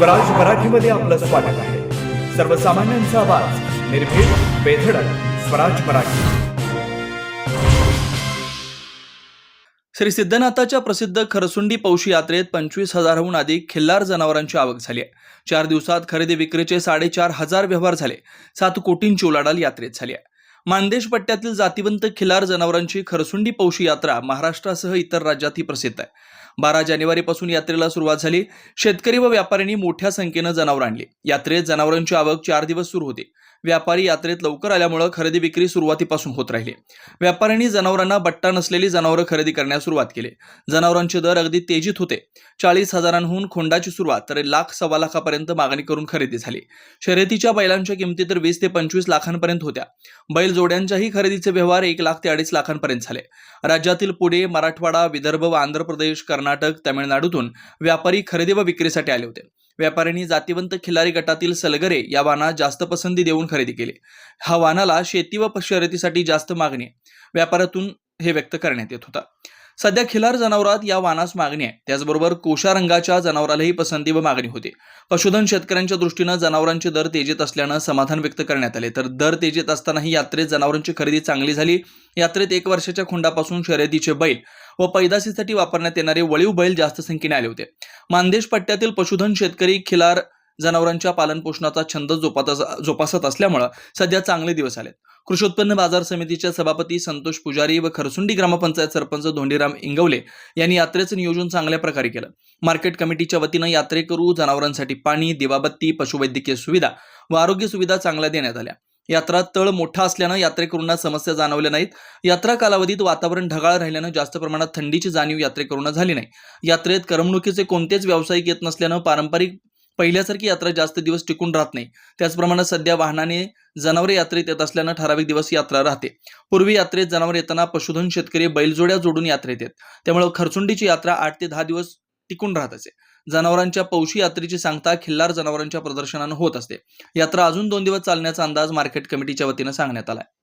स्वराज मराठीमध्ये आपलं स्वागत आहे। सर्वसामान्यांचा आवाज, निर्भीड, बेधडक, स्वराज मराठी। श्री सिद्धनाथाच्या प्रसिद्ध खरसुंडी पौशी यात्रेत 25,000हून अधिक खिल्लार जनावरांची आवक झाली आहे। 4 दिवसात खरेदी विक्रीचे 4,500 व्यवहार झाले। 7 कोटींची उलाढाल यात्रेत झाली आहे। मानदेश पट्ट्यातील जातिवंत खिल्लार जनावरांची खरसुंडी पौशी यात्रा महाराष्ट्रासह इतर राज्यातही प्रसिद्ध आहे। 12 जानेवारीपासून यात्रेला सुरुवात झाली। शेतकरी व व्यापाऱ्यांनी मोठ्या संख्येने जनावर आणली। यात्रेत जनावरांची आवक 4 दिवस सुरू होती। व्यापारी यात्रेत लवकर आल्यामुळे खरेदी विक्री सुरुवातीपासून होत राहिली। व्यापाऱ्यांनी जनावरांना बट्टा नसलेली जनावरं खरेदी करण्यास सुरुवात केली। जनावरांचे दर अगदी तेजीत होते। 40,000हून खोंडाची सुरुवात तर 1,00,000-1,15,00,000पर्यंत मागणी करून खरेदी झाली। शर्यतीच्या बैलांच्या किमती तर 20 ते 25 लाखांपर्यंत होत्या। बैल जोड्यांच्याही खरेदीचे व्यवहार 1 लाख ते 2.5 लाखांपर्यंत झाले। राज्यातील पुणे, मराठवाडा, विदर्भ व आंध्र प्रदेश, कर्नाटक, तामिळनाडूतून व्यापारी खरेदी व विक्रीसाठी आले होते। व्यापाऱ्यांनी जातिवंत खिल्लारी गटातील सलगरे या वाहनात जास्त पसंती देऊन खरेदी केली। हा वाहनाला शेती व शर्यतीसाठी जास्त मागणी व्यापारातून हे व्यक्त करण्यात येत होता। सध्या खिल्लार जनावरात या वाहनास मागणी आहे। त्याचबरोबर कोशा रंगाच्या जनावरालाही पसंती व मागणी होती। पशुधन शेतकऱ्यांच्या दृष्टीने जनावरांचे दर तेजीत असल्याने समाधान व्यक्त करण्यात आले। तर दर तेजीत असतानाही यात्रेत जनावरांची खरेदी चांगली झाली। यात्रेत 1 वर्षाच्या खोंडापासून शर्यतीचे बैल व पैदाशीसाठी वापरण्यात येणारे वळीव बैल जास्त संख्येने आले होते। मानदेश पट्ट्यातील पशुधन शेतकरी खिल्लार जनावरांच्या पालनपोषणाचा छंद जोपासत असल्यामुळे सध्या चांगले दिवस आलेत। कृषी उत्पन्न बाजार समितीचे सभापती संतोष पुजारी व खरसुंडी ग्रामपंचायत सरपंच धोंडीराम इंगवले यांनी यात्रेचे नियोजन चांगल्या प्रकारे केलं। मार्केट कमिटीच्या वतीने यात्रेकरू जनावरांसाठी पाणी, दिवाबत्ती, पशुवैद्यकीय सुविधा व आरोग्य सुविधा चांगल्या देण्यात आल्या। यात्रा तळ मोठा असल्याने यात्रेकरूंना समस्या जाणवल्या नाहीत। यात्रा कालावधीत वातावरण ढगाळ राहिल्याने जास्त प्रमाणात थंडीची जाणीव यात्रेकरूंना झाली नाही। यात्रेत करमणुकीचे कोणतेच व्यावसायिक येत नसल्याने पारंपरिक पहिल्यासारखी यात्रा जास्त दिवस टिकून राहत नाही। त्याचप्रमाणे सध्या वाहनाने जनावरे यात्रेत येत असल्याने ठराविक दिवस यात्रा राहते। पूर्वी यात्रेत जनावर येताना पशुधन शेतकरी बैलजोड्या जोडून यात्रेत येत, त्यामुळे खरसुंडीची यात्रा 8 ते 10 दिवस टिकून राहत असे। जनावरांच्या पौशी यात्रेची सांगता खिल्लार जनावरांच्या प्रदर्शनाने होत असते। यात्रा अजून 2 दिवस चालण्याचा अंदाज मार्केट कमिटीच्या वतीने सांगण्यात आला आहे।